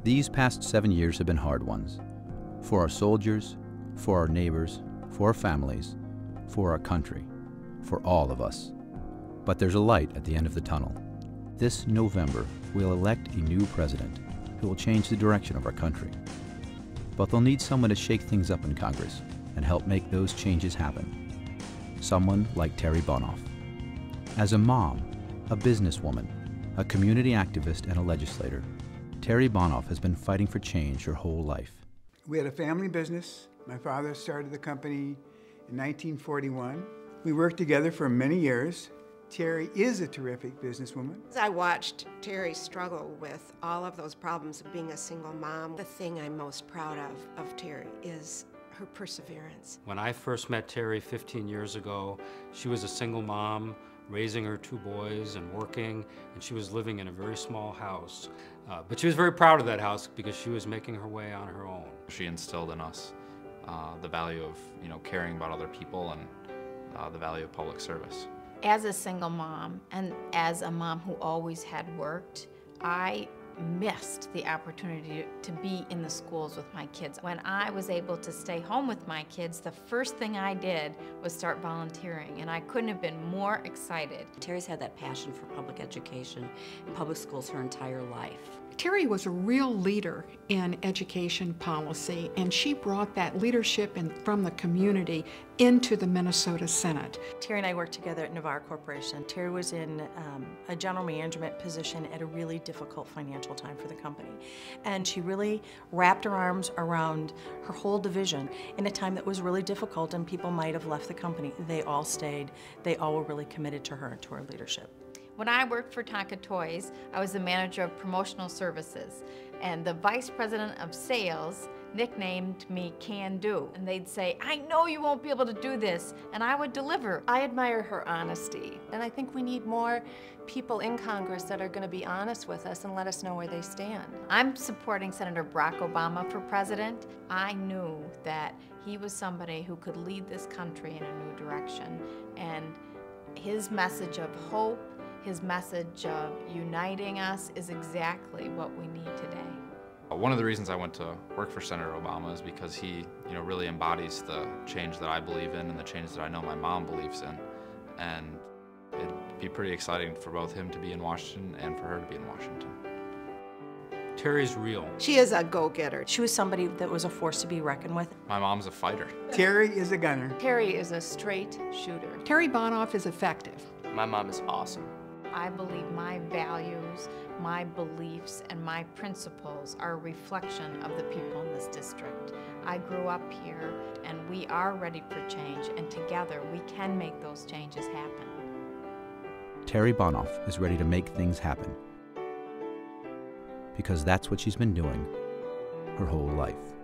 These past 7 years have been hard ones. For our soldiers, for our neighbors, for our families, for our country, for all of us. But there's a light at the end of the tunnel. This November, we'll elect a new president who will change the direction of our country. But they'll need someone to shake things up in Congress and help make those changes happen. Someone like Terri Bonoff. As a mom, a businesswoman, a community activist, and a legislator, Terri Bonoff has been fighting for change her whole life. We had a family business. My father started the company in 1941. We worked together for many years. Terri is a terrific businesswoman. I watched Terri struggle with all of those problems of being a single mom. The thing I'm most proud of Terri is her perseverance. When I first met Terri 15 years ago, she was a single mom, raising her 2 boys and working, and she was living in a very small house. But she was very proud of that house because she was making her way on her own. She instilled in us the value of caring about other people and the value of public service. As a single mom and as a mom who always had worked, I missed the opportunity to be in the schools with my kids. When I was able to stay home with my kids, the first thing I did was start volunteering, and I couldn't have been more excited. Terri's had that passion for public education and public schools her entire life. Terri was a real leader in education policy, and she brought that leadership from the community into the Minnesota Senate. Terri and I worked together at Navarre Corporation. Terri was in a general management position at a really difficult financial time for the company. And she really wrapped her arms around her whole division in a time that was really difficult and people might have left the company. They all stayed. They all were really committed to her and to her leadership. When I worked for Tonka Toys, I was the manager of promotional services, and the vice president of sales nicknamed me Can Do. And they'd say, "I know you won't be able to do this," and I would deliver. I admire her honesty, and I think we need more people in Congress that are going to be honest with us and let us know where they stand. I'm supporting Senator Barack Obama for president. I knew that he was somebody who could lead this country in a new direction, and his message of hope, his message of uniting us is exactly what we need today. One of the reasons I went to work for Senator Obama is because he, really embodies the change that I believe in and the change that I know my mom believes in. And it'd be pretty exciting for both him to be in Washington and for her to be in Washington. Terri's real. She is a go-getter. She was somebody that was a force to be reckoned with. My mom's a fighter. Terri is a gunner. Terri is a straight shooter. Terri Bonoff is effective. My mom is awesome. I believe my values, my beliefs, and my principles are a reflection of the people in this district. I grew up here, and we are ready for change, and together we can make those changes happen. Terri Bonoff is ready to make things happen, because that's what she's been doing her whole life.